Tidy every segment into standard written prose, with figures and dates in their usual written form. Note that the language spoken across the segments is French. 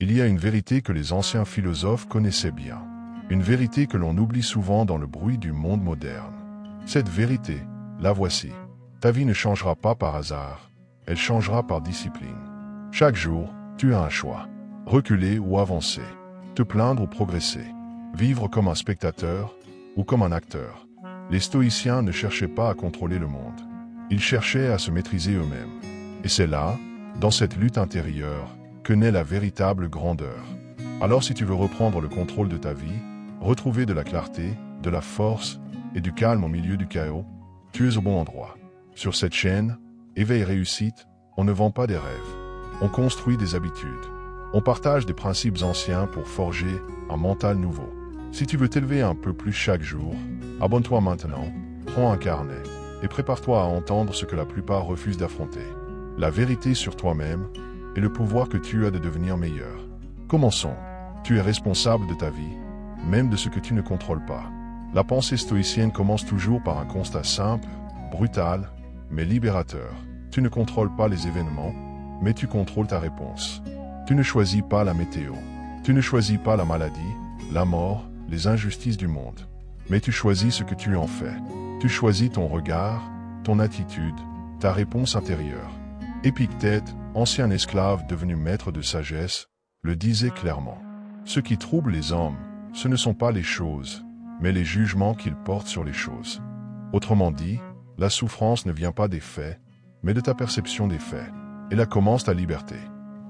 Il y a une vérité que les anciens philosophes connaissaient bien. Une vérité que l'on oublie souvent dans le bruit du monde moderne. Cette vérité, la voici. Ta vie ne changera pas par hasard, elle changera par discipline. Chaque jour, tu as un choix. Reculer ou avancer. Te plaindre ou progresser. Vivre comme un spectateur ou comme un acteur. Les stoïciens ne cherchaient pas à contrôler le monde. Ils cherchaient à se maîtriser eux-mêmes. Et c'est là, dans cette lutte intérieure, que naît la véritable grandeur. Alors si tu veux reprendre le contrôle de ta vie, retrouver de la clarté, de la force et du calme au milieu du chaos, tu es au bon endroit. Sur cette chaîne, Éveil Réussite, on ne vend pas des rêves. On construit des habitudes. On partage des principes anciens pour forger un mental nouveau. Si tu veux t'élever un peu plus chaque jour, abonne-toi maintenant, prends un carnet et prépare-toi à entendre ce que la plupart refusent d'affronter. La vérité sur toi-même et le pouvoir que tu as de devenir meilleur. Commençons. Tu es responsable de ta vie, même de ce que tu ne contrôles pas. La pensée stoïcienne commence toujours par un constat simple, brutal, mais libérateur. Tu ne contrôles pas les événements, mais tu contrôles ta réponse. Tu ne choisis pas la météo. Tu ne choisis pas la maladie, la mort, les injustices du monde. Mais tu choisis ce que tu en fais. Tu choisis ton regard, ton attitude, ta réponse intérieure. Épictète, ancien esclave devenu maître de sagesse, le disait clairement. Ce qui trouble les hommes, ce ne sont pas les choses, mais les jugements qu'ils portent sur les choses. Autrement dit, la souffrance ne vient pas des faits, mais de ta perception des faits. Et là commence ta liberté.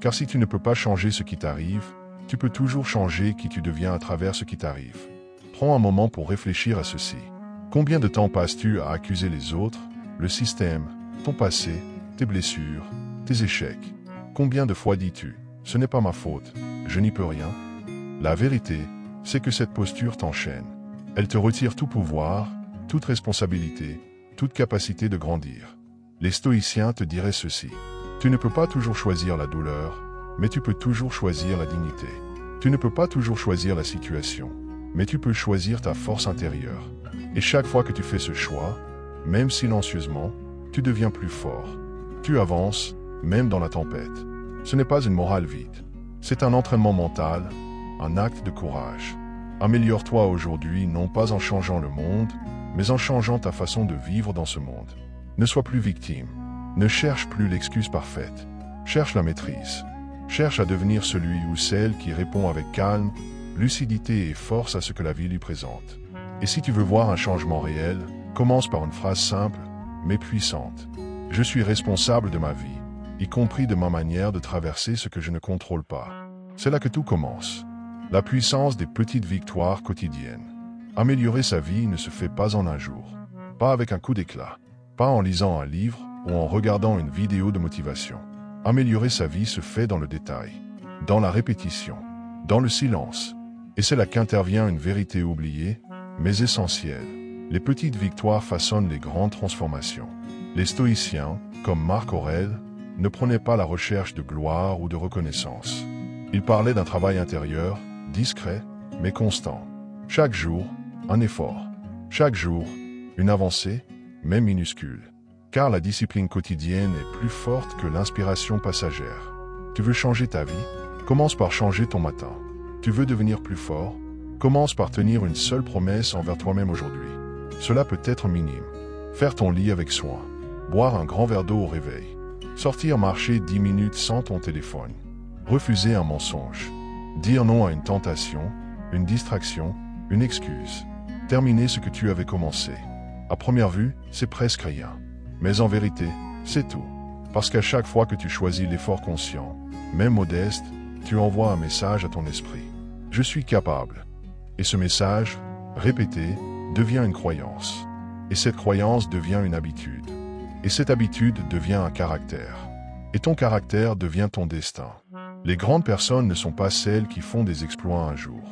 Car si tu ne peux pas changer ce qui t'arrive, tu peux toujours changer qui tu deviens à travers ce qui t'arrive. Prends un moment pour réfléchir à ceci. Combien de temps passes-tu à accuser les autres, le système, ton passé, tes blessures, tes échecs? Combien de fois dis-tu « ce n'est pas ma faute, je n'y peux rien ». La vérité, c'est que cette posture t'enchaîne. Elle te retire tout pouvoir, toute responsabilité, toute capacité de grandir. Les stoïciens te diraient ceci. Tu ne peux pas toujours choisir la douleur, mais tu peux toujours choisir la dignité. Tu ne peux pas toujours choisir la situation, mais tu peux choisir ta force intérieure. Et chaque fois que tu fais ce choix, même silencieusement, tu deviens plus fort. Tu avances, même dans la tempête. Ce n'est pas une morale vide. C'est un entraînement mental, un acte de courage. Améliore-toi aujourd'hui non pas en changeant le monde, mais en changeant ta façon de vivre dans ce monde. Ne sois plus victime. Ne cherche plus l'excuse parfaite. Cherche la maîtrise. Cherche à devenir celui ou celle qui répond avec calme, lucidité et force à ce que la vie lui présente. Et si tu veux voir un changement réel, commence par une phrase simple, mais puissante. Je suis responsable de ma vie, y compris de ma manière de traverser ce que je ne contrôle pas. C'est là que tout commence. La puissance des petites victoires quotidiennes. Améliorer sa vie ne se fait pas en un jour. Pas avec un coup d'éclat. Pas en lisant un livre ou en regardant une vidéo de motivation. Améliorer sa vie se fait dans le détail, dans la répétition, dans le silence. Et c'est là qu'intervient une vérité oubliée, mais essentielle. Les petites victoires façonnent les grandes transformations. Les stoïciens, comme Marc Aurèle, ne prenaient pas la recherche de gloire ou de reconnaissance. Ils parlaient d'un travail intérieur, discret, mais constant. Chaque jour, un effort. Chaque jour, une avancée, même minuscule. Car la discipline quotidienne est plus forte que l'inspiration passagère. Tu veux changer ta vie? Commence par changer ton matin. Tu veux devenir plus fort? Commence par tenir une seule promesse envers toi-même aujourd'hui. Cela peut être minime. Faire ton lit avec soin. Boire un grand verre d'eau au réveil. Sortir marcher 10 minutes sans ton téléphone. Refuser un mensonge. Dire non à une tentation, une distraction, une excuse. Terminer ce que tu avais commencé. À première vue, c'est presque rien. Mais en vérité, c'est tout. Parce qu'à chaque fois que tu choisis l'effort conscient, même modeste, tu envoies un message à ton esprit. Je suis capable. Et ce message, répété, devient une croyance. Et cette croyance devient une habitude. Et cette habitude devient un caractère. Et ton caractère devient ton destin. Les grandes personnes ne sont pas celles qui font des exploits un jour.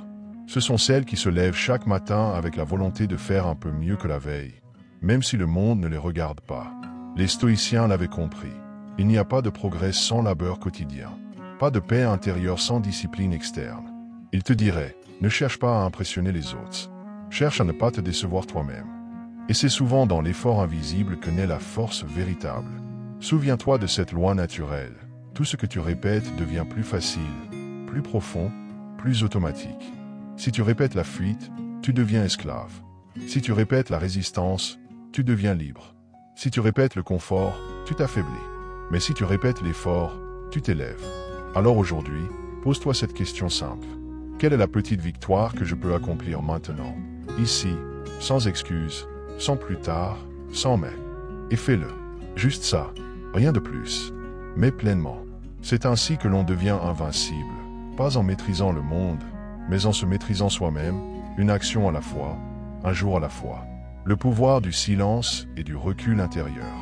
Ce sont celles qui se lèvent chaque matin avec la volonté de faire un peu mieux que la veille, même si le monde ne les regarde pas. Les stoïciens l'avaient compris. Il n'y a pas de progrès sans labeur quotidien. Pas de paix intérieure sans discipline externe. Ils te diraient, ne cherche pas à impressionner les autres. Cherche à ne pas te décevoir toi-même. Et c'est souvent dans l'effort invisible que naît la force véritable. Souviens-toi de cette loi naturelle. Tout ce que tu répètes devient plus facile, plus profond, plus automatique. Si tu répètes la fuite, tu deviens esclave. Si tu répètes la résistance, tu deviens libre. Si tu répètes le confort, tu t'affaiblis. Mais si tu répètes l'effort, tu t'élèves. Alors aujourd'hui, pose-toi cette question simple. Quelle est la petite victoire que je peux accomplir maintenant, ici, sans excuse, sans plus tard, sans mais? Et fais-le. Juste ça, rien de plus. Mais pleinement. C'est ainsi que l'on devient invincible, pas en maîtrisant le monde, mais en se maîtrisant soi-même, une action à la fois, un jour à la fois. Le pouvoir du silence et du recul intérieur.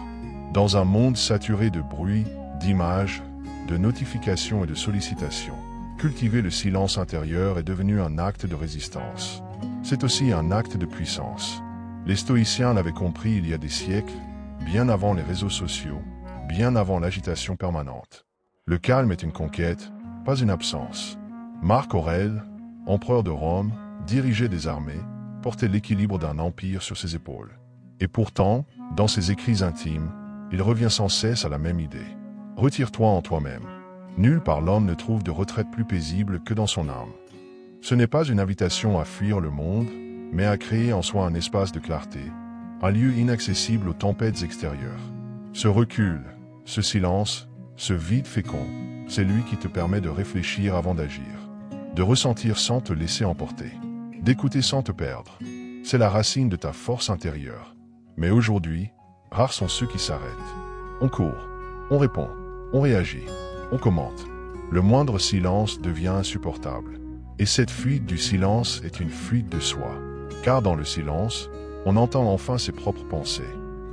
Dans un monde saturé de bruit, d'images, de notifications et de sollicitations, cultiver le silence intérieur est devenu un acte de résistance. C'est aussi un acte de puissance. Les stoïciens l'avaient compris il y a des siècles, bien avant les réseaux sociaux, bien avant l'agitation permanente. Le calme est une conquête, pas une absence. Marc Aurèle, empereur de Rome, dirigeait des armées, portait l'équilibre d'un empire sur ses épaules. Et pourtant, dans ses écrits intimes, il revient sans cesse à la même idée. Retire-toi en toi-même. Nulle part l'homme ne trouve de retraite plus paisible que dans son âme. Ce n'est pas une invitation à fuir le monde, mais à créer en soi un espace de clarté, un lieu inaccessible aux tempêtes extérieures. Ce recul, ce silence, ce vide fécond, c'est lui qui te permet de réfléchir avant d'agir, de ressentir sans te laisser emporter, d'écouter sans te perdre. C'est la racine de ta force intérieure. Mais aujourd'hui, rares sont ceux qui s'arrêtent. On court, on répond, on réagit, on commente. Le moindre silence devient insupportable. Et cette fuite du silence est une fuite de soi. Car dans le silence, on entend enfin ses propres pensées.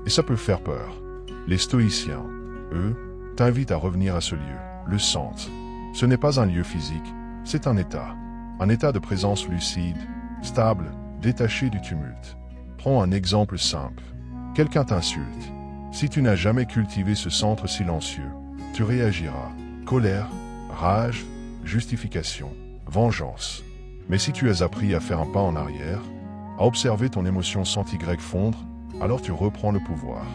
Et ça peut faire peur. Les stoïciens, eux, t'invitent à revenir à ce lieu, le sentent. Ce n'est pas un lieu physique, c'est un état de présence lucide, stable, détaché du tumulte. Prends un exemple simple. Quelqu'un t'insulte. Si tu n'as jamais cultivé ce centre silencieux, tu réagiras. Colère, rage, justification, vengeance. Mais si tu as appris à faire un pas en arrière, à observer ton émotion sans Y fondre, alors tu reprends le pouvoir.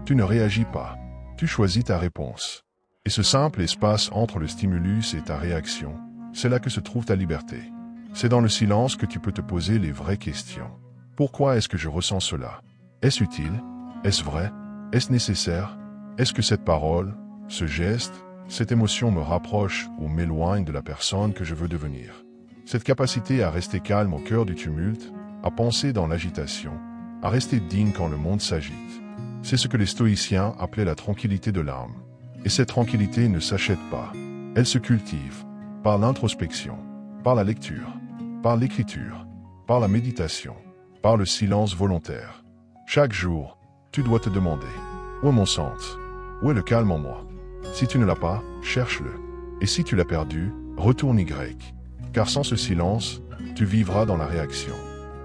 Tu ne réagis pas. Tu choisis ta réponse. Et ce simple espace entre le stimulus et ta réaction, c'est là que se trouve ta liberté. C'est dans le silence que tu peux te poser les vraies questions. Pourquoi est-ce que je ressens cela? Est-ce utile? Est-ce vrai? Est-ce nécessaire? Est-ce que cette parole, ce geste, cette émotion me rapproche ou m'éloigne de la personne que je veux devenir? Cette capacité à rester calme au cœur du tumulte, à penser dans l'agitation, à rester digne quand le monde s'agite. C'est ce que les stoïciens appelaient la tranquillité de l'âme. Et cette tranquillité ne s'achète pas. Elle se cultive par l'introspection, par la lecture, par l'écriture, par la méditation, par le silence volontaire. Chaque jour, tu dois te demander, où est mon sens? Où est le calme en moi? Si tu ne l'as pas, cherche-le. Et si tu l'as perdu, retourne Y. Car sans ce silence, tu vivras dans la réaction.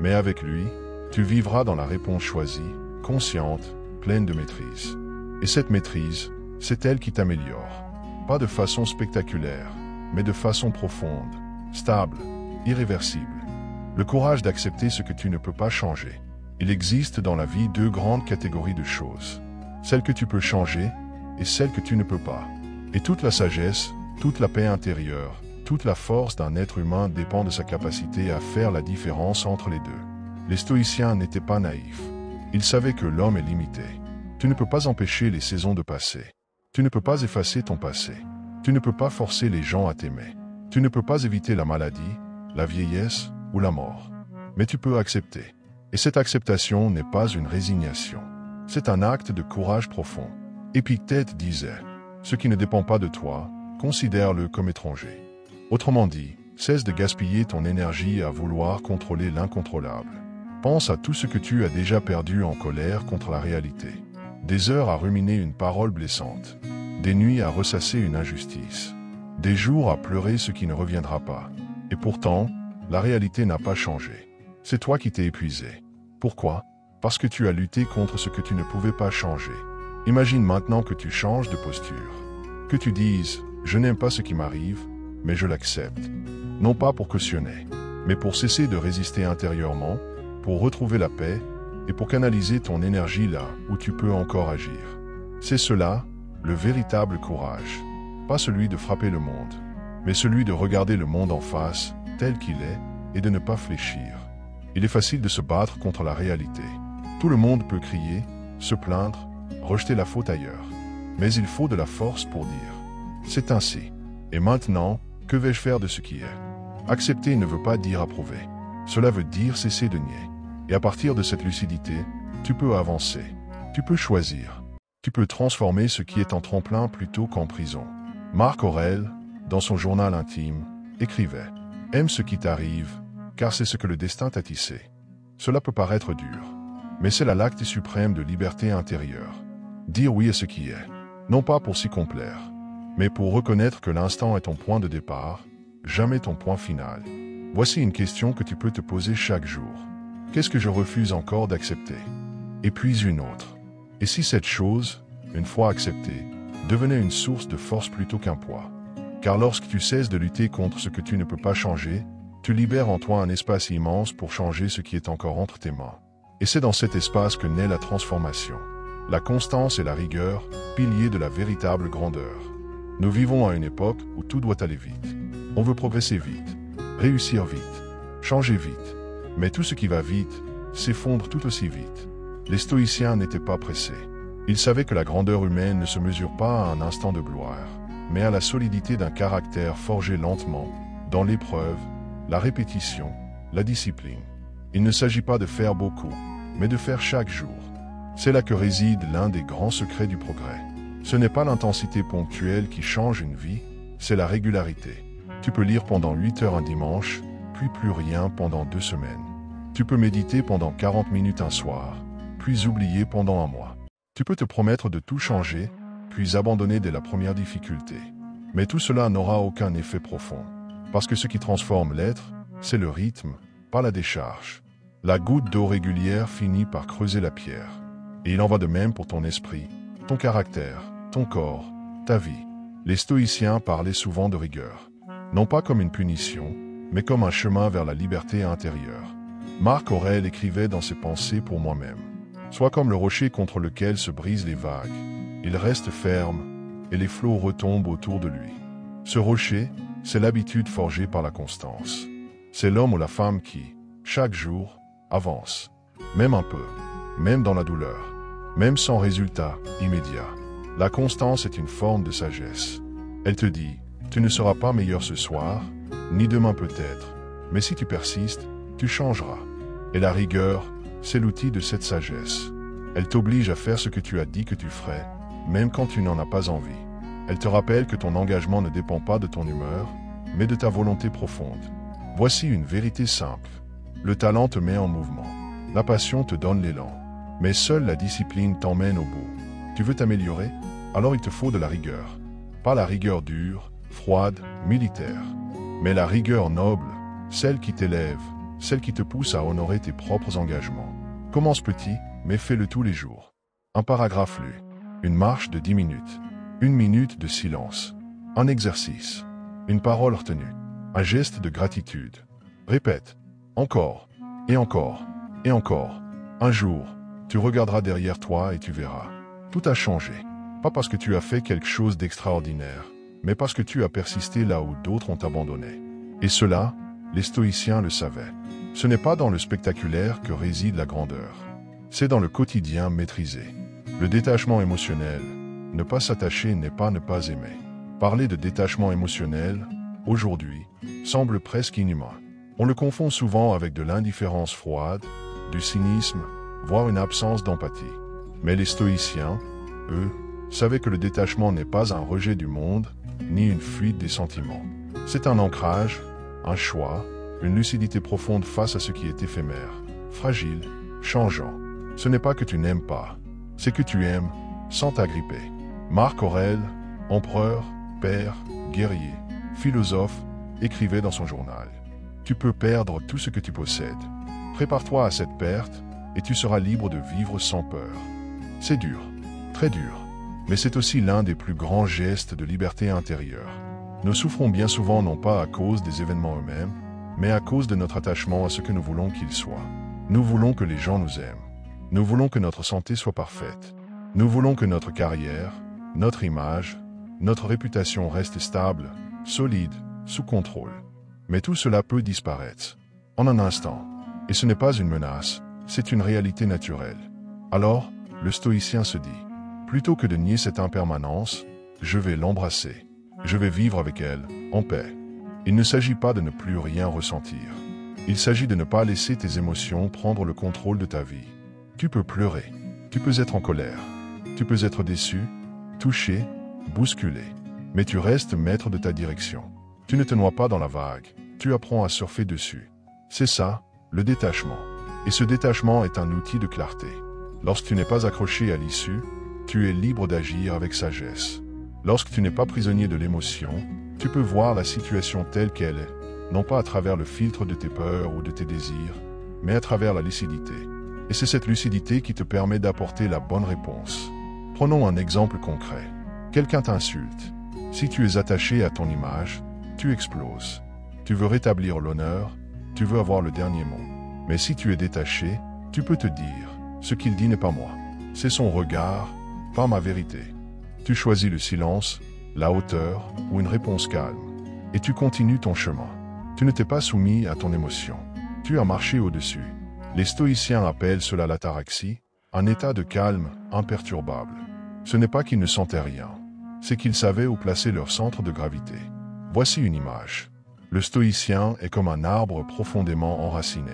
Mais avec lui, tu vivras dans la réponse choisie, consciente, pleine de maîtrise. Et cette maîtrise, c'est elle qui t'améliore. Pas de façon spectaculaire, mais de façon profonde, stable, irréversible. Le courage d'accepter ce que tu ne peux pas changer. Il existe dans la vie deux grandes catégories de choses. Celles que tu peux changer et celles que tu ne peux pas. Et toute la sagesse, toute la paix intérieure, toute la force d'un être humain dépend de sa capacité à faire la différence entre les deux. Les stoïciens n'étaient pas naïfs. Ils savaient que l'homme est limité. Tu ne peux pas empêcher les saisons de passer. Tu ne peux pas effacer ton passé. Tu ne peux pas forcer les gens à t'aimer. Tu ne peux pas éviter la maladie, la vieillesse ou la mort. Mais tu peux accepter. Et cette acceptation n'est pas une résignation. C'est un acte de courage profond. Épictète disait, « Ce qui ne dépend pas de toi, considère-le comme étranger. » Autrement dit, cesse de gaspiller ton énergie à vouloir contrôler l'incontrôlable. Pense à tout ce que tu as déjà perdu en colère contre la réalité. Des heures à ruminer une parole blessante. Des nuits à ressasser une injustice. Des jours à pleurer ce qui ne reviendra pas. Et pourtant, la réalité n'a pas changé. C'est toi qui t'es épuisé. Pourquoi? Parce que tu as lutté contre ce que tu ne pouvais pas changer. Imagine maintenant que tu changes de posture. Que tu dises, je n'aime pas ce qui m'arrive, mais je l'accepte. Non pas pour cautionner, mais pour cesser de résister intérieurement, pour retrouver la paix, et pour canaliser ton énergie là où tu peux encore agir. C'est cela, le véritable courage. Pas celui de frapper le monde, mais celui de regarder le monde en face, tel qu'il est, et de ne pas fléchir. Il est facile de se battre contre la réalité. Tout le monde peut crier, se plaindre, rejeter la faute ailleurs. Mais il faut de la force pour dire « c'est ainsi ». Et maintenant, que vais-je faire de ce qui est? Accepter ne veut pas dire approuver. Cela veut dire cesser de nier. Et à partir de cette lucidité, tu peux avancer. Tu peux choisir. Tu peux transformer ce qui est en tremplin plutôt qu'en prison. Marc Aurèle, dans son journal intime, écrivait « Aime ce qui t'arrive, car c'est ce que le destin t'a tissé. » Cela peut paraître dur, mais c'est l'acte suprême de liberté intérieure. Dire oui à ce qui est, non pas pour s'y complaire, mais pour reconnaître que l'instant est ton point de départ, jamais ton point final. Voici une question que tu peux te poser chaque jour. Qu'est-ce que je refuse encore d'accepter? Et puis une autre. Et si cette chose, une fois acceptée, devenait une source de force plutôt qu'un poids? Car lorsque tu cesses de lutter contre ce que tu ne peux pas changer, tu libères en toi un espace immense pour changer ce qui est encore entre tes mains. Et c'est dans cet espace que naît la transformation. La constance et la rigueur, piliers de la véritable grandeur. Nous vivons à une époque où tout doit aller vite. On veut progresser vite, réussir vite, changer vite. Mais tout ce qui va vite, s'effondre tout aussi vite. Les stoïciens n'étaient pas pressés. Ils savaient que la grandeur humaine ne se mesure pas à un instant de gloire, mais à la solidité d'un caractère forgé lentement, dans l'épreuve, la répétition, la discipline. Il ne s'agit pas de faire beaucoup, mais de faire chaque jour. C'est là que réside l'un des grands secrets du progrès. Ce n'est pas l'intensité ponctuelle qui change une vie, c'est la régularité. Tu peux lire pendant 8 heures un dimanche, puis plus rien pendant 2 semaines. Tu peux méditer pendant 40 minutes un soir, puis oublier pendant un mois. Tu peux te promettre de tout changer, puis abandonner dès la première difficulté. Mais tout cela n'aura aucun effet profond. Parce que ce qui transforme l'être, c'est le rythme, pas la décharge. La goutte d'eau régulière finit par creuser la pierre. Et il en va de même pour ton esprit, ton caractère, ton corps, ta vie. Les stoïciens parlaient souvent de rigueur. Non pas comme une punition, mais comme un chemin vers la liberté intérieure. Marc Aurèle écrivait dans ses pensées pour moi-même. Sois comme le rocher contre lequel se brisent les vagues. Il reste ferme, et les flots retombent autour de lui. Ce rocher, c'est l'habitude forgée par la constance. C'est l'homme ou la femme qui, chaque jour, avance. Même un peu, même dans la douleur, même sans résultat immédiat. La constance est une forme de sagesse. Elle te dit, tu ne seras pas meilleur ce soir, ni demain peut-être, mais si tu persistes, tu changeras. Et la rigueur, c'est l'outil de cette sagesse. Elle t'oblige à faire ce que tu as dit que tu ferais, même quand tu n'en as pas envie. Elle te rappelle que ton engagement ne dépend pas de ton humeur, mais de ta volonté profonde. Voici une vérité simple. Le talent te met en mouvement. La passion te donne l'élan. Mais seule la discipline t'emmène au bout. Tu veux t'améliorer? Alors il te faut de la rigueur. Pas la rigueur dure, froide, militaire. Mais la rigueur noble, celle qui t'élève, celle qui te pousse à honorer tes propres engagements. Commence petit, mais fais-le tous les jours. Un paragraphe lu, une marche de 10 minutes, 1 minute de silence, un exercice, une parole retenue, un geste de gratitude. Répète, encore, et encore, et encore. Un jour, tu regarderas derrière toi et tu verras. Tout a changé. Pas parce que tu as fait quelque chose d'extraordinaire, mais parce que tu as persisté là où d'autres ont abandonné. Et cela, les stoïciens le savaient. Ce n'est pas dans le spectaculaire que réside la grandeur. C'est dans le quotidien maîtrisé. Le détachement émotionnel. Ne pas s'attacher n'est pas ne pas aimer. Parler de détachement émotionnel, aujourd'hui, semble presque inhumain. On le confond souvent avec de l'indifférence froide, du cynisme, voire une absence d'empathie. Mais les stoïciens, eux, savaient que le détachement n'est pas un rejet du monde, ni une fuite des sentiments. C'est un ancrage, un choix, une lucidité profonde face à ce qui est éphémère, fragile, changeant. Ce n'est pas que tu n'aimes pas, c'est que tu aimes, sans t'agripper. Marc Aurèle, empereur, père, guerrier, philosophe, écrivait dans son journal. Tu peux perdre tout ce que tu possèdes. Prépare-toi à cette perte, et tu seras libre de vivre sans peur. C'est dur, très dur, mais c'est aussi l'un des plus grands gestes de liberté intérieure. Nous souffrons bien souvent non pas à cause des événements eux-mêmes, mais à cause de notre attachement à ce que nous voulons qu'ils soient. Nous voulons que les gens nous aiment. Nous voulons que notre santé soit parfaite. Nous voulons que notre carrière, notre image, notre réputation reste stable, solide, sous contrôle. Mais tout cela peut disparaître en un instant. Et ce n'est pas une menace, c'est une réalité naturelle. Alors, le stoïcien se dit, plutôt que de nier cette impermanence, je vais l'embrasser. Je vais vivre avec elle, en paix. Il ne s'agit pas de ne plus rien ressentir. Il s'agit de ne pas laisser tes émotions prendre le contrôle de ta vie. Tu peux pleurer, tu peux être en colère, tu peux être déçu, touché, bousculé. Mais tu restes maître de ta direction. Tu ne te noies pas dans la vague, tu apprends à surfer dessus. C'est ça, le détachement. Et ce détachement est un outil de clarté. Lorsque tu n'es pas accroché à l'issue, tu es libre d'agir avec sagesse. Lorsque tu n'es pas prisonnier de l'émotion, tu peux voir la situation telle qu'elle est, non pas à travers le filtre de tes peurs ou de tes désirs, mais à travers la lucidité. Et c'est cette lucidité qui te permet d'apporter la bonne réponse. Prenons un exemple concret. Quelqu'un t'insulte. Si tu es attaché à ton image, tu exploses. Tu veux rétablir l'honneur, tu veux avoir le dernier mot. Mais si tu es détaché, tu peux te dire, ce qu'il dit n'est pas moi. C'est son regard, pas ma vérité. Tu choisis le silence, la hauteur ou une réponse calme. Et tu continues ton chemin. Tu ne t'es pas soumis à ton émotion. Tu as marché au-dessus. Les stoïciens appellent cela l'ataraxie, un état de calme imperturbable. Ce n'est pas qu'ils ne sentaient rien, c'est qu'ils savaient où placer leur centre de gravité. Voici une image. Le stoïcien est comme un arbre profondément enraciné.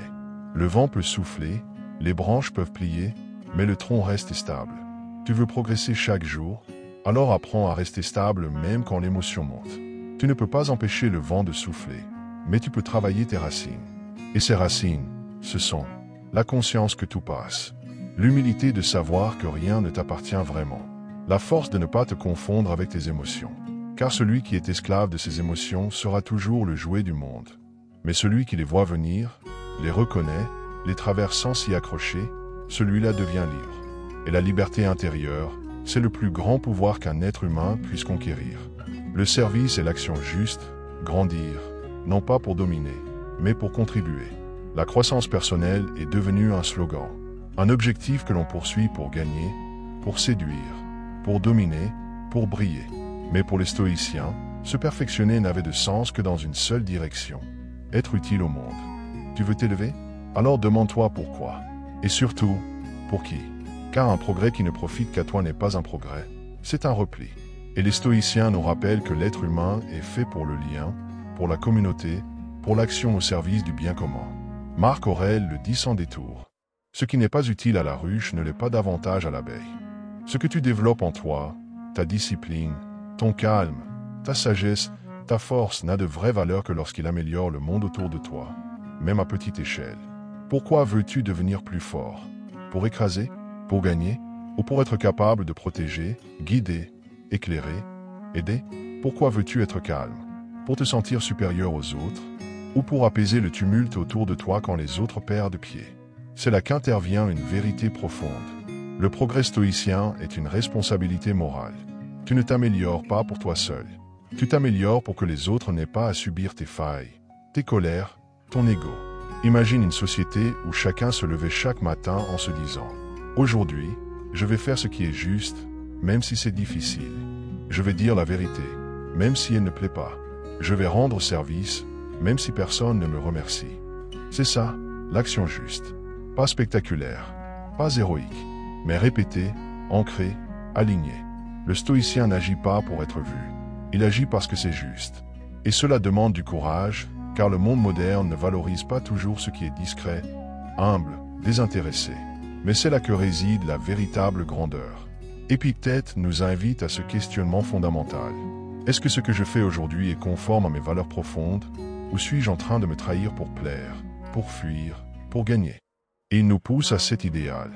Le vent peut souffler, les branches peuvent plier, mais le tronc reste stable. Tu veux progresser chaque jour, alors apprends à rester stable même quand l'émotion monte. Tu ne peux pas empêcher le vent de souffler, mais tu peux travailler tes racines. Et ces racines, ce sont la conscience que tout passe, l'humilité de savoir que rien ne t'appartient vraiment, la force de ne pas te confondre avec tes émotions. Car celui qui est esclave de ses émotions sera toujours le jouet du monde. Mais celui qui les voit venir, les reconnaît, les traverse sans s'y accrocher, celui-là devient libre. Et la liberté intérieure, c'est le plus grand pouvoir qu'un être humain puisse conquérir. Le service et l'action juste, grandir, non pas pour dominer, mais pour contribuer. La croissance personnelle est devenue un slogan, un objectif que l'on poursuit pour gagner, pour séduire, pour dominer, pour briller. Mais pour les stoïciens, se perfectionner n'avait de sens que dans une seule direction, être utile au monde. Tu veux t'élever? Alors demande-toi pourquoi. Et surtout, pour qui? Car un progrès qui ne profite qu'à toi n'est pas un progrès, c'est un repli. Et les stoïciens nous rappellent que l'être humain est fait pour le lien, pour la communauté, pour l'action au service du bien commun. Marc Aurèle le dit sans détour. Ce qui n'est pas utile à la ruche ne l'est pas davantage à l'abeille. Ce que tu développes en toi, ta discipline, ton calme, ta sagesse, ta force n'a de vraie valeur que lorsqu'il améliore le monde autour de toi, même à petite échelle. Pourquoi veux-tu devenir plus fort? Pour écraser? Pour gagner? Ou pour être capable de protéger, guider, éclairer, aider? Pourquoi veux-tu être calme? Pour te sentir supérieur aux autres? Ou pour apaiser le tumulte autour de toi quand les autres perdent pied? C'est là qu'intervient une vérité profonde. Le progrès stoïcien est une responsabilité morale. Tu ne t'améliores pas pour toi seul. Tu t'améliores pour que les autres n'aient pas à subir tes failles, tes colères, ton ego. Imagine une société où chacun se levait chaque matin en se disant « Aujourd'hui, je vais faire ce qui est juste, même si c'est difficile. Je vais dire la vérité, même si elle ne plaît pas. Je vais rendre service, même si personne ne me remercie. » C'est ça, l'action juste. Pas spectaculaire, pas héroïque, mais répétée, ancrée, alignée. Le stoïcien n'agit pas pour être vu. Il agit parce que c'est juste. Et cela demande du courage, car le monde moderne ne valorise pas toujours ce qui est discret, humble, désintéressé. Mais c'est là que réside la véritable grandeur. Épictète nous invite à ce questionnement fondamental. Est-ce que ce que je fais aujourd'hui est conforme à mes valeurs profondes, ou suis-je en train de me trahir pour plaire, pour fuir, pour gagner? Et il nous pousse à cet idéal.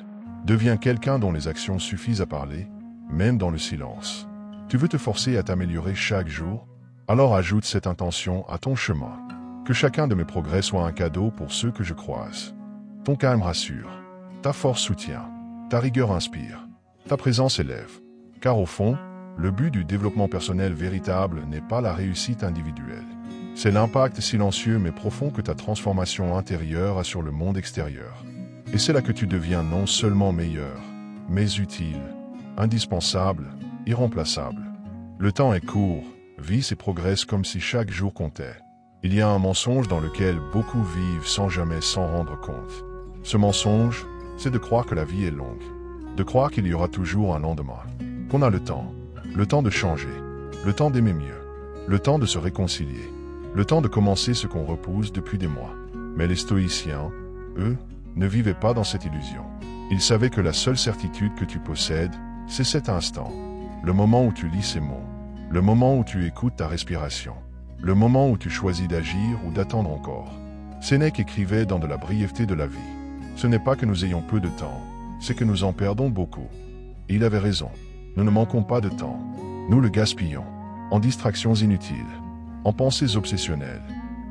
Deviens quelqu'un dont les actions suffisent à parler, même dans le silence. Tu veux te forcer à t'améliorer chaque jour? Alors ajoute cette intention à ton chemin. Que chacun de mes progrès soit un cadeau pour ceux que je croise. Ton calme rassure, ta force soutient, ta rigueur inspire, ta présence élève. Car au fond, le but du développement personnel véritable n'est pas la réussite individuelle. C'est l'impact silencieux mais profond que ta transformation intérieure a sur le monde extérieur. Et c'est là que tu deviens non seulement meilleur, mais utile, indispensable, irremplaçable. Le temps est court, vit et progresse comme si chaque jour comptait. Il y a un mensonge dans lequel beaucoup vivent sans jamais s'en rendre compte. Ce mensonge, c'est de croire que la vie est longue, de croire qu'il y aura toujours un lendemain, qu'on a le temps de changer, le temps d'aimer mieux, le temps de se réconcilier, le temps de commencer ce qu'on repousse depuis des mois. Mais les stoïciens, eux, ne vivaient pas dans cette illusion. Ils savaient que la seule certitude que tu possèdes, c'est cet instant, le moment où tu lis ces mots, le moment où tu écoutes ta respiration, le moment où tu choisis d'agir ou d'attendre encore. Sénèque écrivait dans De la brièveté de la vie. Ce n'est pas que nous ayons peu de temps, c'est que nous en perdons beaucoup. Et il avait raison. Nous ne manquons pas de temps. Nous le gaspillons, en distractions inutiles, en pensées obsessionnelles,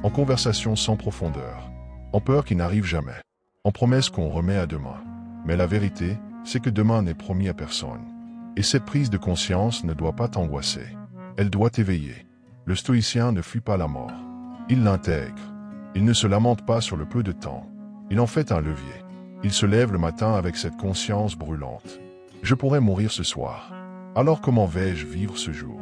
en conversations sans profondeur, en peurs qui n'arrivent jamais, en promesses qu'on remet à demain. Mais la vérité, c'est que demain n'est promis à personne. Et cette prise de conscience ne doit pas t'angoisser. Elle doit t'éveiller. Le stoïcien ne fuit pas la mort. Il l'intègre. Il ne se lamente pas sur le peu de temps. Il en fait un levier. Il se lève le matin avec cette conscience brûlante. Je pourrais mourir ce soir. Alors comment vais-je vivre ce jour?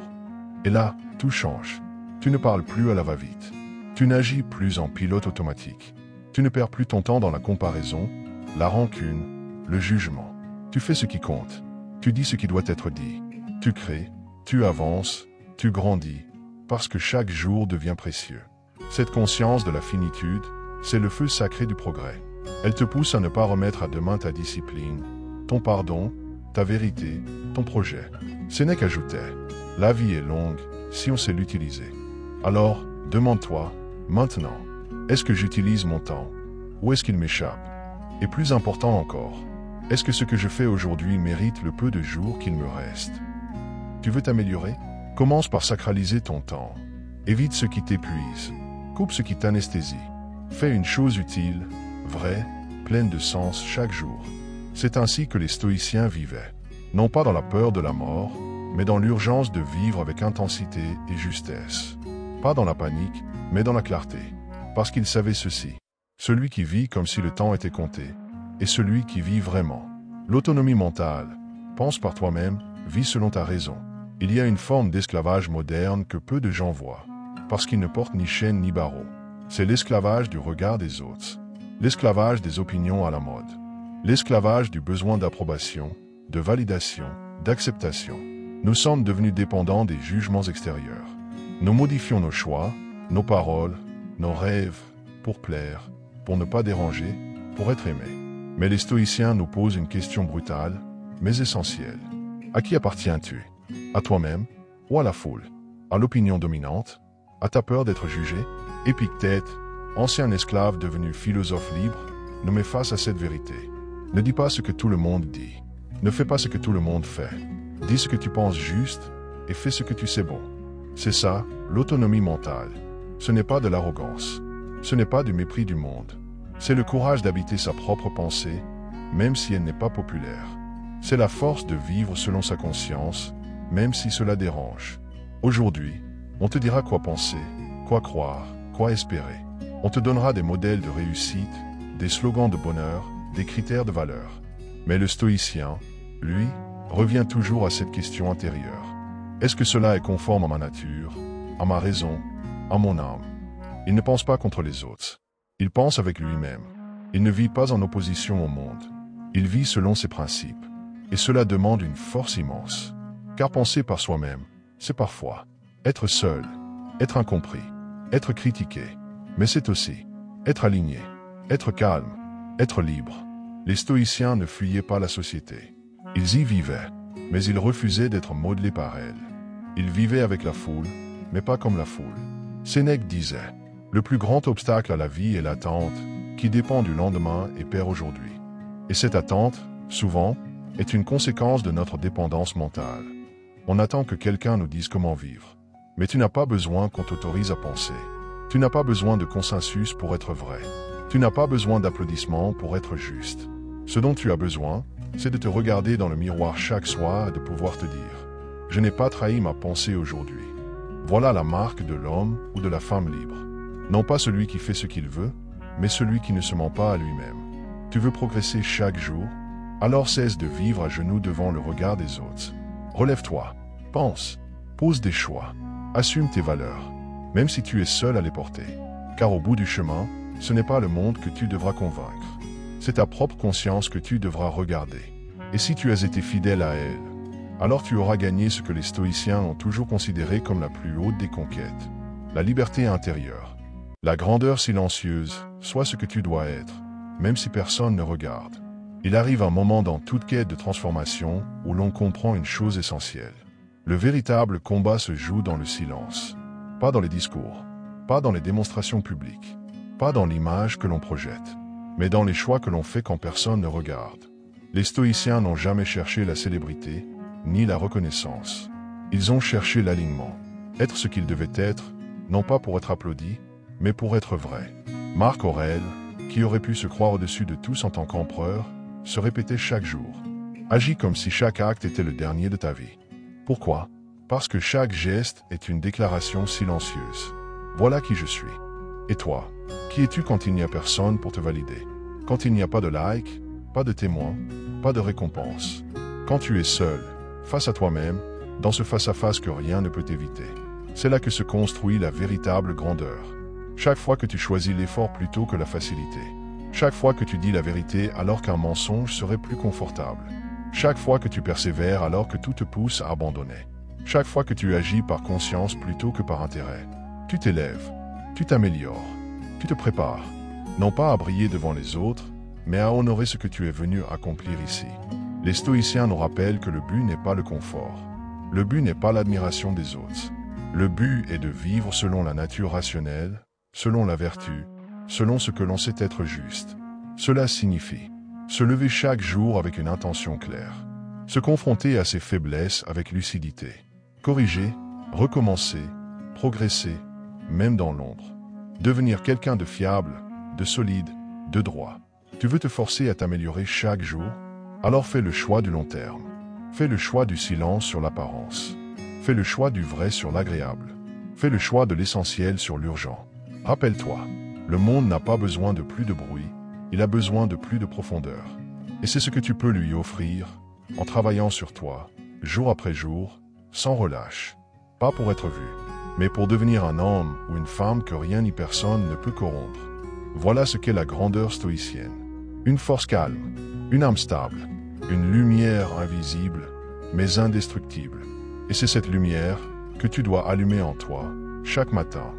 Et là, tout change. Tu ne parles plus à la va-vite. Tu n'agis plus en pilote automatique. Tu ne perds plus ton temps dans la comparaison, la rancune, le jugement. Tu fais ce qui compte. Tu dis ce qui doit être dit. Tu crées, tu avances, tu grandis, parce que chaque jour devient précieux. Cette conscience de la finitude, c'est le feu sacré du progrès. Elle te pousse à ne pas remettre à demain ta discipline, ton pardon, ta vérité, ton projet. Sénèque ajoutait, la vie est longue si on sait l'utiliser. Alors, demande-toi, maintenant, est-ce que j'utilise mon temps ou est-ce qu'il m'échappe? Et plus important encore, est-ce que ce que je fais aujourd'hui mérite le peu de jours qu'il me reste? Tu veux t'améliorer? Commence par sacraliser ton temps. Évite ce qui t'épuise. Coupe ce qui t'anesthésie. Fais une chose utile, vraie, pleine de sens chaque jour. C'est ainsi que les stoïciens vivaient. Non pas dans la peur de la mort, mais dans l'urgence de vivre avec intensité et justesse. Pas dans la panique, mais dans la clarté. Parce qu'ils savaient ceci. Celui qui vit comme si le temps était compté, et celui qui vit vraiment. L'autonomie mentale. Pense par toi-même, vis selon ta raison. Il y a une forme d'esclavage moderne que peu de gens voient, parce qu'ils ne portent ni chaîne ni barreau. C'est l'esclavage du regard des autres, l'esclavage des opinions à la mode, l'esclavage du besoin d'approbation, de validation, d'acceptation. Nous sommes devenus dépendants des jugements extérieurs. Nous modifions nos choix, nos paroles, nos rêves, pour plaire, pour ne pas déranger, pour être aimés. Mais les stoïciens nous posent une question brutale, mais essentielle. À qui appartiens-tu? À toi-même ou à la foule? À l'opinion dominante? À ta peur d'être jugé? Épictète, ancien esclave devenu philosophe libre, nous met face à cette vérité. Ne dis pas ce que tout le monde dit. Ne fais pas ce que tout le monde fait. Dis ce que tu penses juste et fais ce que tu sais bon. C'est ça, l'autonomie mentale. Ce n'est pas de l'arrogance. Ce n'est pas du mépris du monde. C'est le courage d'habiter sa propre pensée, même si elle n'est pas populaire. C'est la force de vivre selon sa conscience, même si cela dérange. Aujourd'hui, on te dira quoi penser, quoi croire, quoi espérer. On te donnera des modèles de réussite, des slogans de bonheur, des critères de valeur. Mais le stoïcien, lui, revient toujours à cette question intérieure. Est-ce que cela est conforme à ma nature, à ma raison, à mon âme? Il ne pense pas contre les autres. Il pense avec lui-même. Il ne vit pas en opposition au monde. Il vit selon ses principes. Et cela demande une force immense. Car penser par soi-même, c'est parfois être seul, être incompris, être critiqué. Mais c'est aussi être aligné, être calme, être libre. Les stoïciens ne fuyaient pas la société. Ils y vivaient, mais ils refusaient d'être modelés par elle. Ils vivaient avec la foule, mais pas comme la foule. Sénèque disait, le plus grand obstacle à la vie est l'attente, qui dépend du lendemain et perd aujourd'hui. Et cette attente, souvent, est une conséquence de notre dépendance mentale. On attend que quelqu'un nous dise comment vivre. Mais tu n'as pas besoin qu'on t'autorise à penser. Tu n'as pas besoin de consensus pour être vrai. Tu n'as pas besoin d'applaudissements pour être juste. Ce dont tu as besoin, c'est de te regarder dans le miroir chaque soir et de pouvoir te dire « Je n'ai pas trahi ma pensée aujourd'hui ». Voilà la marque de l'homme ou de la femme libre. Non pas celui qui fait ce qu'il veut, mais celui qui ne se ment pas à lui-même. Tu veux progresser chaque jour? Alors cesse de vivre à genoux devant le regard des autres. Relève-toi, pense, pose des choix. Assume tes valeurs, même si tu es seul à les porter. Car au bout du chemin, ce n'est pas le monde que tu devras convaincre. C'est ta propre conscience que tu devras regarder. Et si tu as été fidèle à elle, alors tu auras gagné ce que les stoïciens ont toujours considéré comme la plus haute des conquêtes. La liberté intérieure. La grandeur silencieuse, sois ce que tu dois être, même si personne ne regarde. Il arrive un moment dans toute quête de transformation où l'on comprend une chose essentielle. Le véritable combat se joue dans le silence. Pas dans les discours, pas dans les démonstrations publiques, pas dans l'image que l'on projette, mais dans les choix que l'on fait quand personne ne regarde. Les stoïciens n'ont jamais cherché la célébrité, ni la reconnaissance. Ils ont cherché l'alignement. Être ce qu'ils devaient être, non pas pour être applaudis, mais pour être vrai. Marc Aurèle, qui aurait pu se croire au-dessus de tous en tant qu'empereur, se répétait chaque jour. Agis comme si chaque acte était le dernier de ta vie. Pourquoi? Parce que chaque geste est une déclaration silencieuse. Voilà qui je suis. Et toi, qui es-tu quand il n'y a personne pour te valider? Quand il n'y a pas de like, pas de témoin, pas de récompense. Quand tu es seul, face à toi-même, dans ce face-à-face que rien ne peut éviter. C'est là que se construit la véritable grandeur. Chaque fois que tu choisis l'effort plutôt que la facilité. Chaque fois que tu dis la vérité alors qu'un mensonge serait plus confortable. Chaque fois que tu persévères alors que tout te pousse à abandonner. Chaque fois que tu agis par conscience plutôt que par intérêt. Tu t'élèves, tu t'améliores, tu te prépares. Non pas à briller devant les autres, mais à honorer ce que tu es venu accomplir ici. Les stoïciens nous rappellent que le but n'est pas le confort. Le but n'est pas l'admiration des autres. Le but est de vivre selon la nature rationnelle, selon la vertu, selon ce que l'on sait être juste. Cela signifie se lever chaque jour avec une intention claire, se confronter à ses faiblesses avec lucidité, corriger, recommencer, progresser, même dans l'ombre. Devenir quelqu'un de fiable, de solide, de droit. Tu veux te forcer à t'améliorer chaque jour? Alors fais le choix du long terme. Fais le choix du silence sur l'apparence. Fais le choix du vrai sur l'agréable. Fais le choix de l'essentiel sur l'urgent. Rappelle-toi, le monde n'a pas besoin de plus de bruit, il a besoin de plus de profondeur. Et c'est ce que tu peux lui offrir, en travaillant sur toi, jour après jour, sans relâche. Pas pour être vu, mais pour devenir un homme ou une femme que rien ni personne ne peut corrompre. Voilà ce qu'est la grandeur stoïcienne. Une force calme, une âme stable, une lumière invisible, mais indestructible. Et c'est cette lumière que tu dois allumer en toi, chaque matin.